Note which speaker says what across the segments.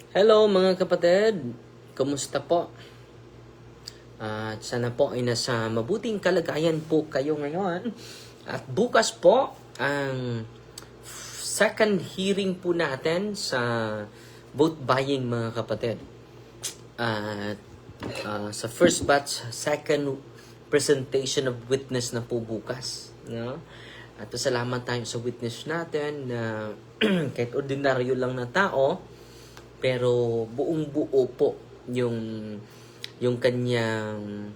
Speaker 1: Hello mga kapatid, kumusta po? At sana po ay nasa mabuting kalagayan po kayo ngayon. At bukas po ang second hearing po natin sa vote buying mga kapatid. At sa first batch, second presentation of witness na po bukas. No? At pasalamat tayo sa witness natin na kahit ordinaryo lang na tao, pero buong buo po yung kanyang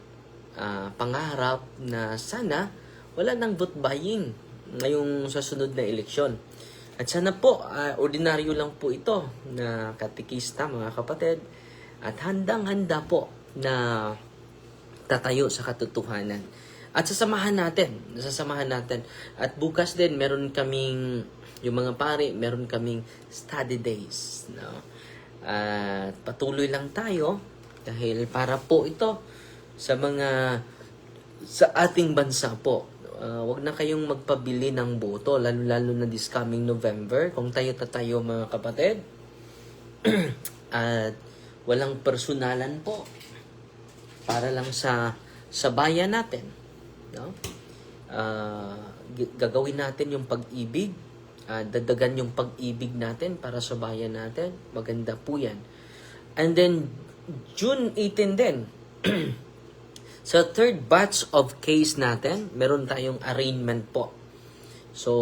Speaker 1: pangarap na sana wala nang vote buying ngayong sa sunod na eleksyon. At sana po, ordinaryo lang po ito na katikista mga kapatid at handang-handa po na tatayo sa katotohanan. At sasamahan natin. At bukas din, meron kaming, yung mga pare, meron kaming study days. No? At patuloy lang tayo dahil para po ito sa ating bansa po. Wag na kayong magpabili ng boto, lalo na this coming November. Kung tayo mga kapatid. At walang personalan po. Para lang sa bayan natin. No? Gagawin natin yung pag-ibig. Dadagan yung pag-ibig natin para sa bayan natin. Maganda po yan. And then, June 18 din. Sa third batch of case natin, meron tayong arraignment po. So,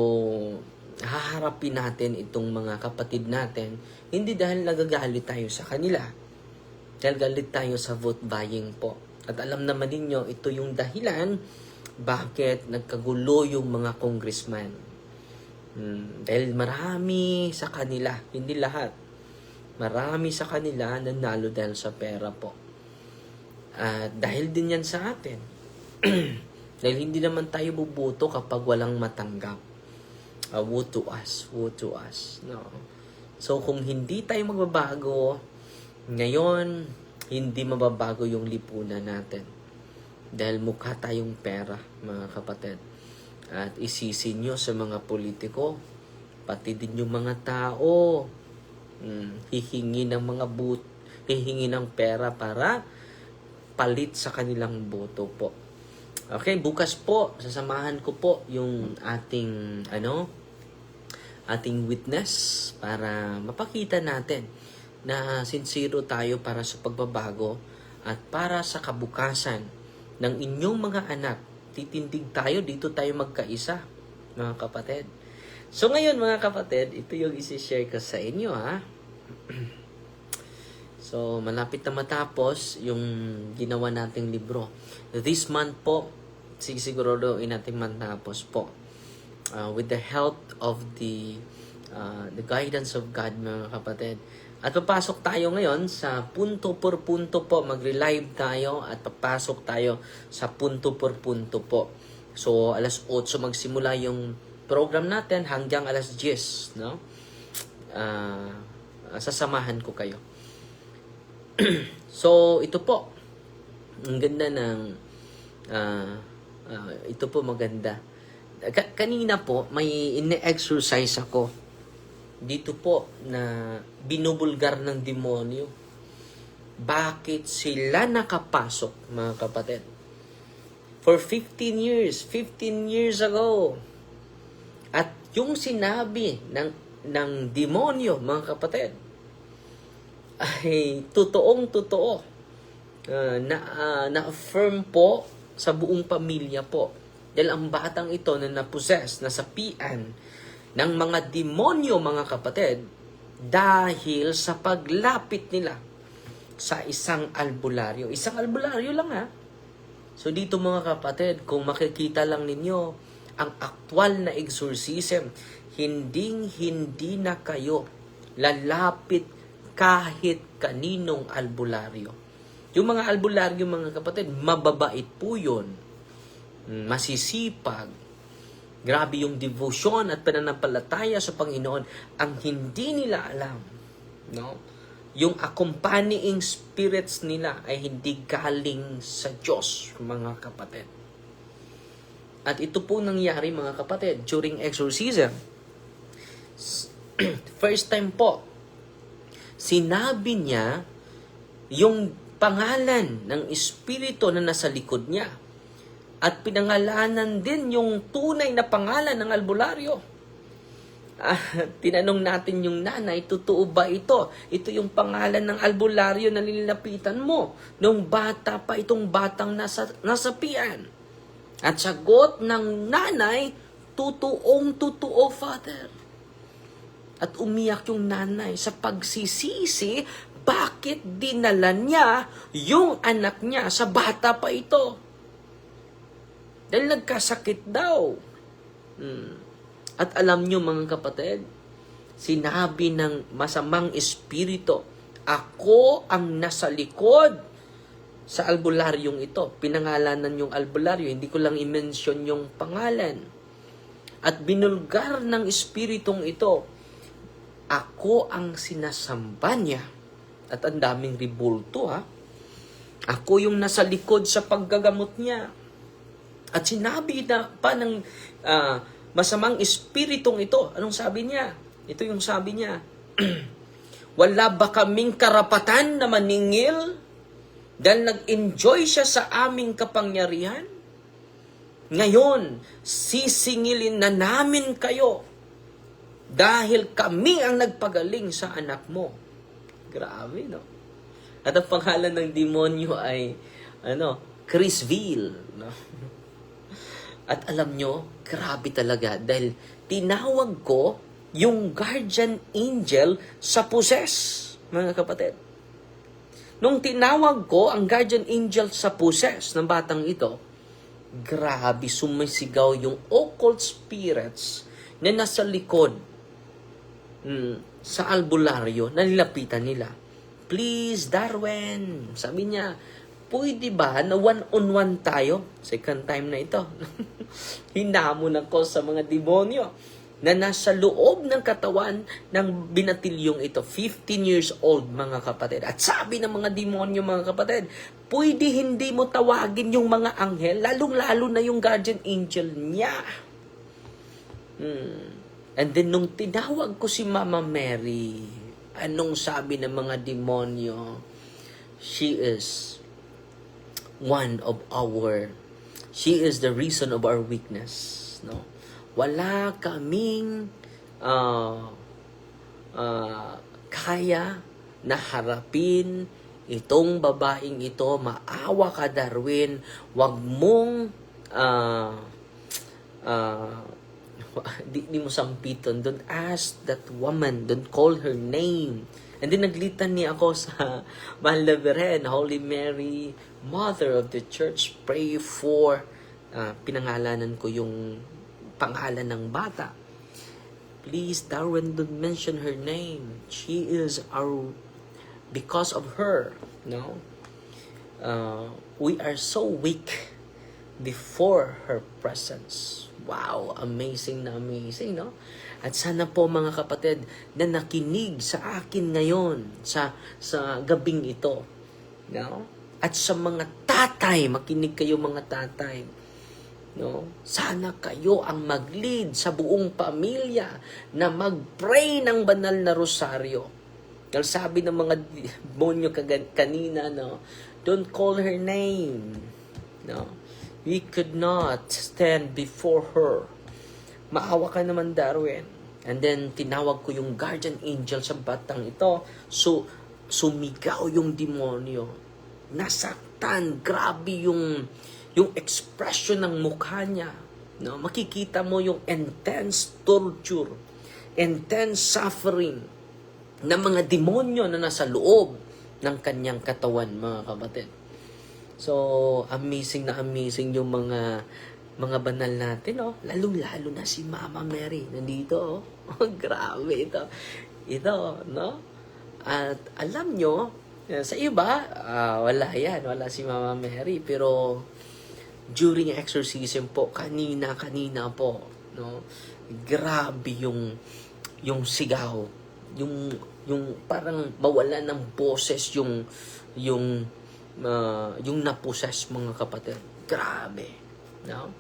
Speaker 1: haharapin natin itong mga kapatid natin. Hindi dahil nagagalit tayo sa kanila. Dahil galit tayo sa vote buying po. At alam naman ninyo, ito yung dahilan bakit nagkagulo yung mga congressman. Dahil marami sa kanila, hindi lahat, marami sa kanila nanalo dahil sa pera po. Dahil din yan sa atin. Dahil hindi naman tayo bubuto kapag walang matanggap. Woe to us. No? So kung hindi tayo magbabago, ngayon, hindi mababago yung lipunan natin. Dahil mukha tayong pera, mga kapatid. At isisi nyo sa mga politiko, pati din yung mga tao, hihingi ng pera para palit sa kanilang boto po. Okay, bukas po, sasamahan ko po yung ating witness para mapakita natin na sincero tayo para sa pagbabago at para sa kabukasan ng inyong mga anak. Titindig tayo, dito tayo magkaisa, mga kapatid. So ngayon mga kapatid, ito yung isi-share ko sa inyo ha. So malapit na matapos yung ginawa nating libro. This month po, siguro nating matapos po. With the help of the guidance of God mga kapatid. At papasok tayo ngayon sa punto por punto po. Magre-live tayo at papasok tayo sa punto por punto po. So, alas 8 magsimula yung program natin hanggang alas 10. No? Sasamahan ko kayo. So, ito po. Ang ganda ng... ito po maganda. Kanina po, may ine-exercise ako dito po na binubulgar ng demonyo. Bakit sila nakapasok, mga kapatid? For 15 years ago. At yung sinabi ng demonyo, mga kapatid, ay totoong-totoo. Na-affirm po sa buong pamilya po. Dahil ang batang ito na na-possess, nasapian ng mga demonyo, mga kapatid, dahil sa paglapit nila sa isang albularyo. Isang albularyo lang ha. So dito mga kapatid, kung makikita lang ninyo ang aktwal na exorcism, hindi na kayo lalapit kahit kaninong albularyo. Yung mga albularyo mga kapatid, mababait po yun. Masisipag. Grabe yung devotion at pananampalataya sa Panginoon. Ang hindi nila alam, no? Yung accompanying spirits nila ay hindi galing sa Diyos, mga kapatid. At ito po nangyari, mga kapatid, during exorcism. First time po sinabi niya yung pangalan ng espiritu na nasa likod niya. At pinangalanan din yung tunay na pangalan ng albularyo. Tinanong natin yung nanay, totoo ba ito? Ito yung pangalan ng albularyo na nilalapitan mo nung bata pa itong batang nasapian. At sagot ng nanay, totoo, Father. At umiyak yung nanay sa pagsisisi, bakit dinala niya yung anak niya sa bata pa ito? Dahil nagkasakit daw. At alam nyo mga kapatid, sinabi ng masamang espiritu, ako ang nasa likod sa albularyong ito. Pinangalanan yung albularyo, hindi ko lang i-mention yung pangalan. At binulgar ng espiritong ito, ako ang sinasamba niya. At ang daming ribulto ha. Ako yung nasa likod sa paggagamot niya. At sinabi na pa ng masamang espiritong ito. Anong sabi niya? Ito yung sabi niya. Wala ba kaming karapatan na maningil dahil nag-enjoy siya sa aming kapangyarihan? Ngayon, sisingilin na namin kayo dahil kami ang nagpagaling sa anak mo. Grabe, no? At ang pangalan ng demonyo ay Chrisville, no? At alam nyo, grabe talaga dahil tinawag ko yung guardian angel sa possess, mga kapatid. Nung tinawag ko ang guardian angel sa possess ng batang ito, grabe sumisigaw yung occult spirits na nasa likod sa albularyo na nilapitan nila. Please, Darwin, sabi niya, pwede ba na one-on-one tayo? Second time na ito. Hinamon ako sa mga demonyo na nasa loob ng katawan ng binatilyong ito. 15 years old, mga kapatid. At sabi ng mga demonyo, mga kapatid, pwede hindi mo tawagin yung mga anghel, lalong-lalo na yung guardian angel niya. And then, nung tinawag ko si Mama Mary, anong sabi ng mga demonyo? She is the reason of our weakness, no? Wala kaming kaya na harapin itong babaeng ito. Maawa ka, Darwin. Wag mong di mo sampiton. Don't ask that woman. Don't call her name. And then naglitan niya ako sa Mahal na Birhen, Holy Mary, Mother of the Church, pray for, pinangalanan ko yung pangalan ng bata. Please, Darwin, don't mention her name. She is because of her, no? We are so weak before her presence. Wow, amazing na amazing, no? At sana po mga kapatid na nakinig sa akin ngayon sa gabing ito, no? At sa mga tatay, makinig kayo mga tatay, no? Sana kayo ang mag-lead sa buong pamilya na mag-pray ng banal na rosaryo. Dahil sabi ng mga demonyo kanina, no? Don't call her name, no? We could not stand before her. Maawa ka naman, Darwin. And then, tinawag ko yung guardian angel sa batang ito. So, sumigaw yung demonyo. Nasaktan. Grabe yung expression ng mukha niya. No? Makikita mo yung intense torture, intense suffering ng mga demonyo na nasa loob ng kanyang katawan, mga kapatid. So, amazing na amazing yung mga banal natin, oh. Lalo-lalo na si Mama Mary. Nandito, oh. Grabe ito. Ito, no? At alam nyo, sa iba, wala yan. Wala si Mama Mary. Pero, during exorcism po, kanina po, no? Grabe yung sigaw. Yung parang mawala ng boses yung naposes, mga kapatid. Grabe. No?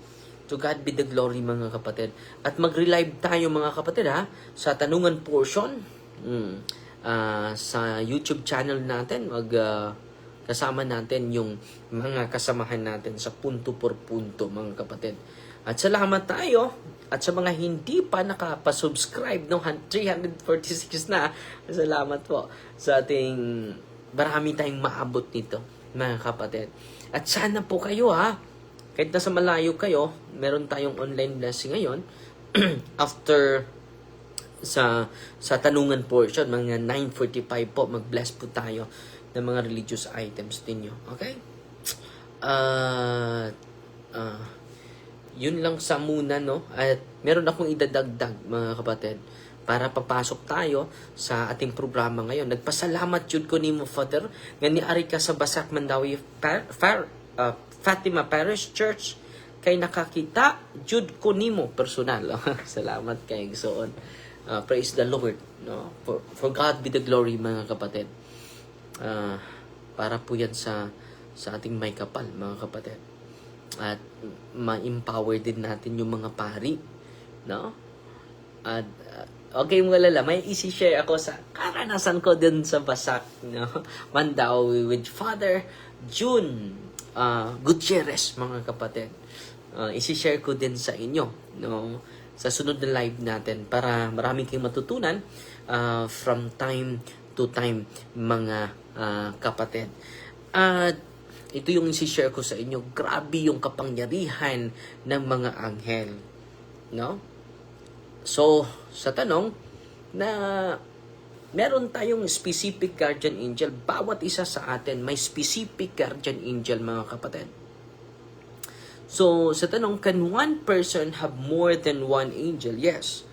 Speaker 1: To God be the glory, mga kapatid. At mag-relive tayo, mga kapatid, ha? Sa tanungan portion. sa YouTube channel natin. Kasama natin yung mga kasamahan natin sa punto por punto, mga kapatid. At salamat tayo. At sa mga hindi pa nakapasubscribe, no, 346 na, salamat po sa ating, marami tayong maabot nito, mga kapatid. At sana po kayo, kahit nasa malayo kayo, meron tayong online blessing ngayon, after sa tanungan portion, mga 9:45 po, mag-bless po tayo ng mga religious items ninyo. Okay? Yun lang sa muna, no? At meron akong idadagdag, mga kapatid, para papasok tayo sa ating programa ngayon. Nagpasalamat yun ko ni mo, Father, nga ni ari ka sa Basak, Mandawi, Fatima Parish Church, kay nakakita, jud ko nimo personal. Salamat kay Gsoon. Praise the Lord. No? For God be the glory, mga kapatid. Para po yan sa ating may kapal, mga kapatid. At ma-empower din natin yung mga pari. No? At okay, mga lala, may isi-share ako sa karanasan ko din sa Basak, no? Mandawi with Father June Gutierrez, mga kapatid. Isi-share ko din sa inyo, no, sa sunod na live natin para marami kayong matutunan from time to time, mga kapatid. At ito yung isi-share ko sa inyo. Grabe yung kapangyarihan ng mga anghel, no? So, sa tanong na meron tayong specific guardian angel, bawat isa sa atin may specific guardian angel, mga kapatid. So, sa tanong, can one person have more than one angel? Yes.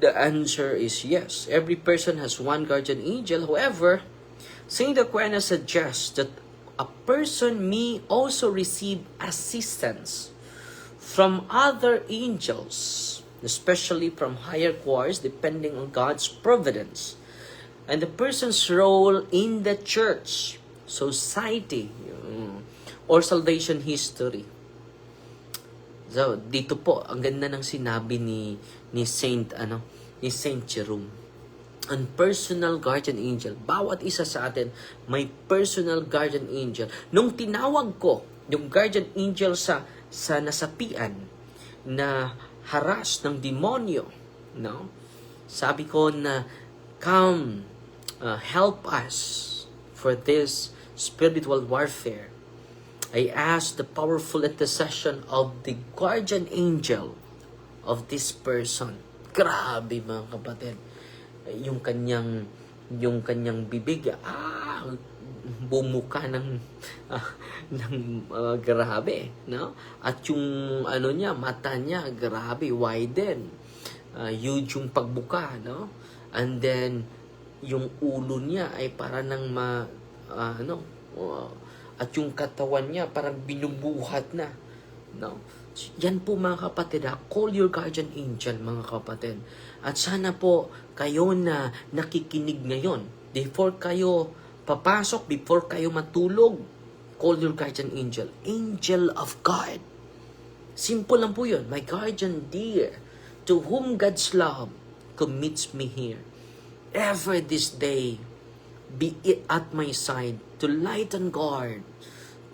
Speaker 1: The answer is yes. Every person has one guardian angel. However, Saint Aquinas suggests that a person may also receive assistance from other angels, especially from higher choirs, depending on God's providence and the person's role in the church, society, or salvation history. So, dito po, ang ganda ng sinabi ni Saint Jerome. Ang personal guardian angel. Bawat isa sa atin may personal guardian angel. Nung tinawag ko yung guardian angel sa nasapian na haras ng demonyo, no? Sabi ko na, come, help us for this spiritual warfare. I ask the powerful intercession of the guardian angel of this person. Grabe, mga kapatid. Yung kanyang bibig, bumuka ng grabe, no? At yung mata niya, grabe, widen. Huge yung pagbuka, no? And then yung ulo niya ay para nang at yung katawan niya parang binubuhat na, no? Yan po, mga kapatid, call your guardian angel, mga kapatid. At sana po kayo na nakikinig ngayon, before kayo papasok, before kayo matulog, call your guardian angel. Angel of God. Simple lang po yun. My guardian dear, to whom God's love commits me here. Ever this day, be it at my side, to light and guard,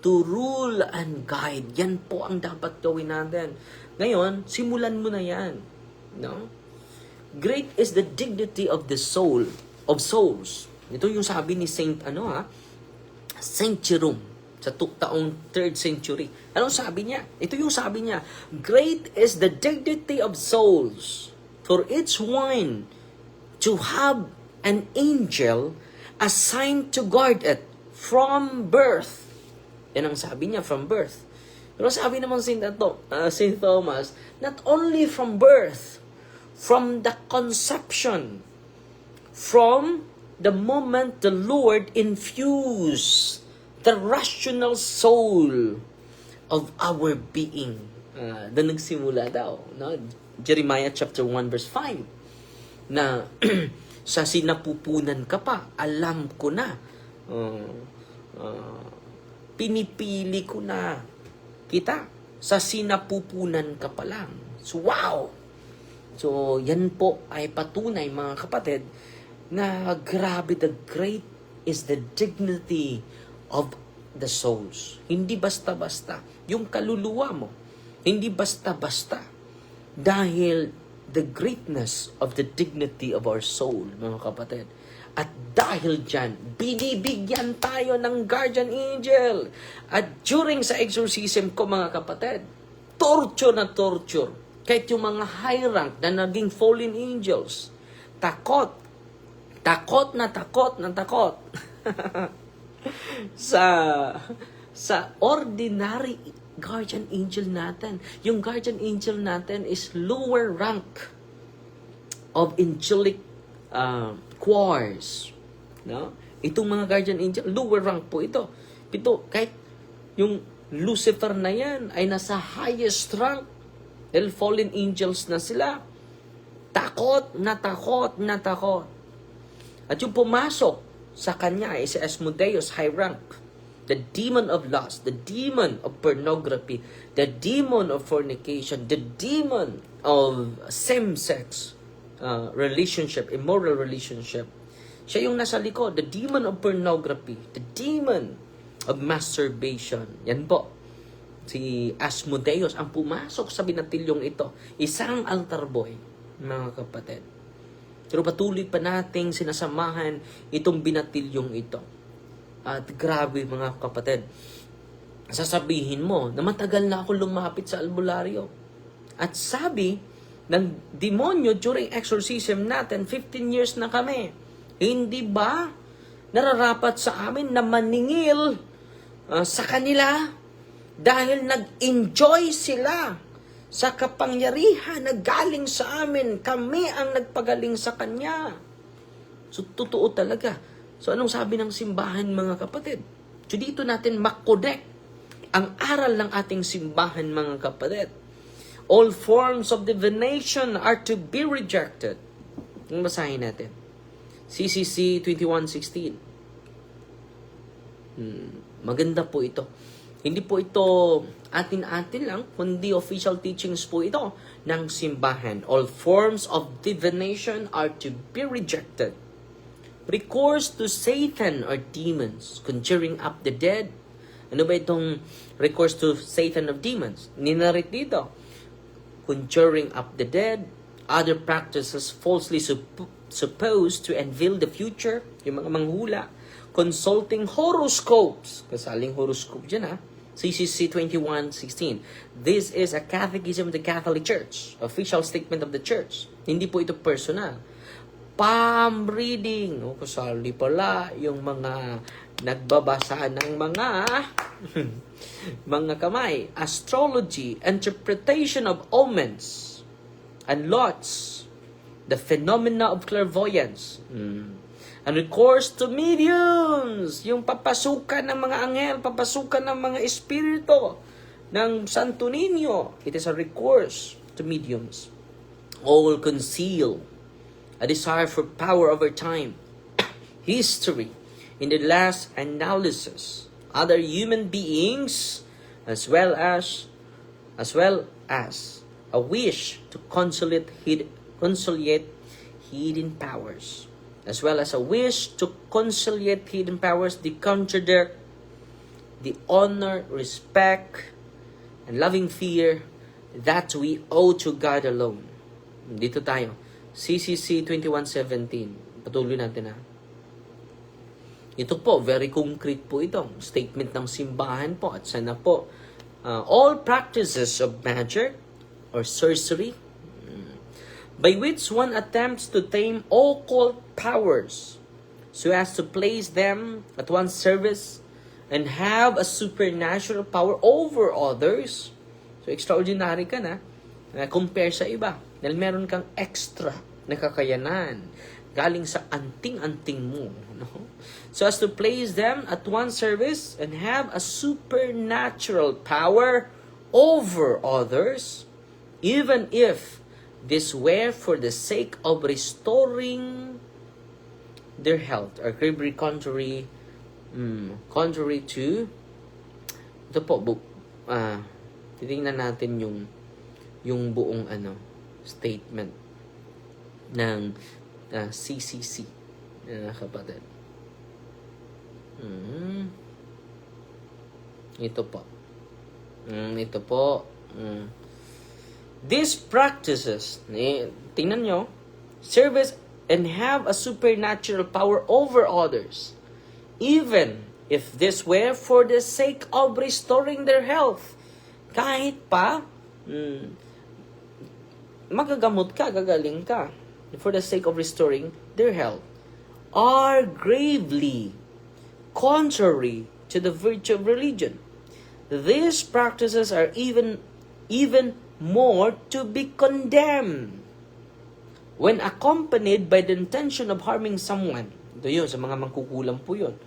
Speaker 1: to rule and guide. Yan po ang dapat gawin natin. Ngayon, simulan mo na yan. No? Great is the dignity of the soul, of souls. Ito yung sabi ni Saint Jerome sa taong 3rd century. Anong sabi niya? Ito yung sabi niya. Great is the dignity of souls, for each one to have an angel assigned to guard it from birth. Yan ang sabi niya, from birth. Pero sabi naman Saint Thomas, not only from birth, from the conception, from the moment the Lord infused the rational soul of our being. Doon nagsimula daw, no? Jeremiah chapter 1 verse 5, na sa sinapupunan ka pa, alam ko na. Pinipili ko na kita. Sa sinapupunan ka pa lang. So, wow! So, yan po ay patunay, mga kapatid, na grabe, the great is the dignity of the souls. Hindi basta-basta. Yung kaluluwa mo, hindi basta-basta. Dahil the greatness of the dignity of our soul, mga kapatid. At dahil dyan, binibigyan tayo ng guardian angel. At during sa exorcism ko, mga kapatid, torture na torture. Kahit yung mga high rank na naging fallen angels, takot na takot sa ordinary guardian angel natin. Yung guardian angel natin is lower rank of angelic choirs. No? Itong mga guardian angel, lower rank po ito. Kahit yung Lucifer na yan ay nasa highest rank dahil fallen angels na sila. Takot. At yung pumasok sa kanya ay si Asmodeus, high rank. The demon of lust, the demon of pornography, the demon of fornication, the demon of same-sex relationship, immoral relationship. Siya yung nasa likod, the demon of pornography, the demon of masturbation. Yan po. Si Asmodeus ang pumasok sa binatilyong ito. Isang altar boy, mga kapatid. Pero patuloy pa nating sinasamahan itong binatilyong ito. At grabe, mga kapatid, sasabihin mo na matagal na ako lumapit sa albularyo. At sabi ng demonyo during exorcism natin, 15 years na kami. Hindi ba nararapat sa amin na maningil sa kanila dahil nag-enjoy sila sa kapangyarihan na galing sa amin. Kami ang nagpagaling sa Kanya. So, totoo talaga. So, anong sabi ng simbahan, mga kapatid? So, dito natin makodek ang aral ng ating simbahan, mga kapatid. All forms of divination are to be rejected. Ang basahin natin. CCC 21:16. Maganda po ito. Hindi po ito atin-atin lang, kundi official teachings po ito ng simbahan. All forms of divination are to be rejected. Recourse to Satan or demons, conjuring up the dead. Ano ba itong recourse to Satan of demons? Ninarit dito. Conjuring up the dead, other practices falsely supposed to unveil the future, yung mga manghula, consulting horoscopes, kasaling horoscope dyan ha, CCC 21:16. This is a catechism of the Catholic Church, official statement of the Church. Hindi po ito personal. Palm reading, kasali pala yung mga nagbabasa ng mga mga kamay, astrology, interpretation of omens and lots, the phenomena of clairvoyance, and recourse to mediums, yung papasukan ng mga anghel, papasukan ng mga espiritu ng Santo Niño. It is a recourse to mediums. All conceal a desire for power over time, history, in the last analysis, other human beings, as well as a wish to conciliate hidden powers, as well as a wish to conciliate hidden powers, they contradict the honor, respect, and loving fear that we owe to God alone. Dito tayo. CCC 21:17. Patuloy natin ha. Ito po, very concrete po ito. Statement ng simbahan po. At sana po, all practices of magic or sorcery, by which one attempts to tame occult powers, so as to place them at one's service and have a supernatural power over others. So, extraordinary ka na, compare sa iba. Dahil meron kang extra na kakayanan galing sa anting-anting mo. No? So as to place them at one service and have a supernatural power over others, even if this were for the sake of restoring their health, or contrary to ito po, titingnan natin yung buong statement ng CCC. Yan, kapatid. Ito po. Ito po. These practices, tingnan nyo, service and have a supernatural power over others, even if this were for the sake of restoring their health. Kahit pa, magagamot ka, gagaling ka, for the sake of restoring their health, are gravely contrary to the virtue of religion. These practices are even more to be condemned when accompanied by the intention of harming someone. Ito yun, sa mga mangkukulam po yun.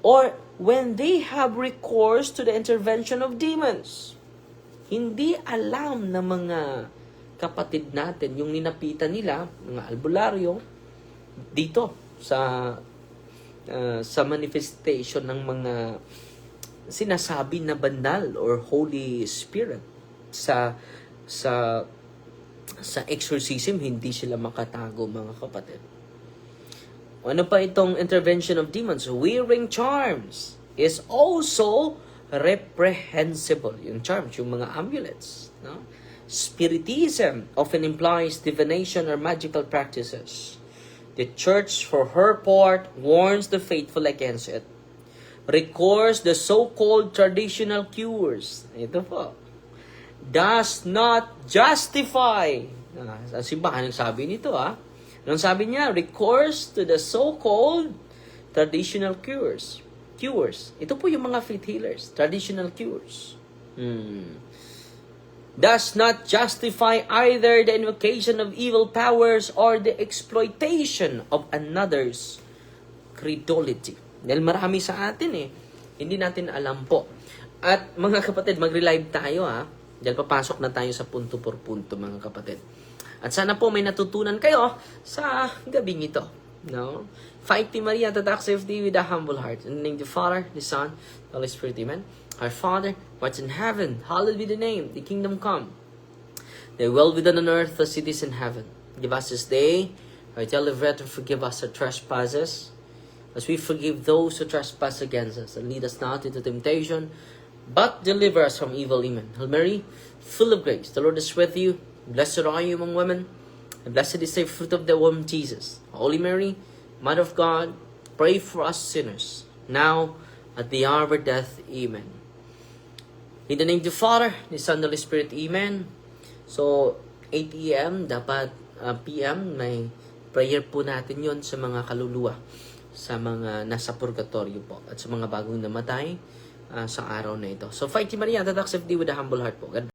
Speaker 1: Or when they have recourse to the intervention of demons. Hindi alam ng mga kapatid natin, yung ninapitan nila, mga albularyo, dito sa manifestation ng mga sinasabi na banal or Holy Spirit. Sa exorcism, hindi sila makatago, mga kapatid. Ano pa itong intervention of demons? Wearing charms is also reprehensible. Yung charms, yung mga amulets. No? Spiritism often implies divination or magical practices. The church, for her part, warns the faithful against it. Recourse the so-called traditional cures. Ito po. Does not justify. Ang simbahan nagsabi nito, Anong sabi niya? Recourse to the so-called traditional cures. Ito po yung mga faith healers. Traditional cures. Does not justify either the invocation of evil powers or the exploitation of another's credulity. Dahil marami sa atin hindi natin alam po. At mga kapatid, mag-relive tayo Dahil papasok na tayo sa punto por punto, mga kapatid. At sana po may natutunan kayo sa gabing ito. No? Fighting Maria, tatak safety with a humble heart. In the name of the Father, the Son, the Holy Spirit, Amen. Our Father, who art in heaven, hallowed be the name. The kingdom come. Thy will be done on earth as it is in heaven. Give us this day our daily bread, and forgive us our trespasses, as we forgive those who trespass against us. And lead us not into temptation, but deliver us from evil. Amen. Hail Mary, full of grace, the Lord is with you. Blessed are you among women, and blessed is the fruit of the womb, Jesus. Holy Mary, Mother of God, pray for us sinners, now at the hour of death. Amen. In the name of the Father, the Son, and the Holy Spirit. Amen. So, 8 a.m. dapat p.m. may prayer po natin yon sa mga kaluluwa, sa mga nasa purgatorio po, at sa mga bagong namatay sa araw na ito. So, Fighting Maria, tatak safety with a humble heart po. God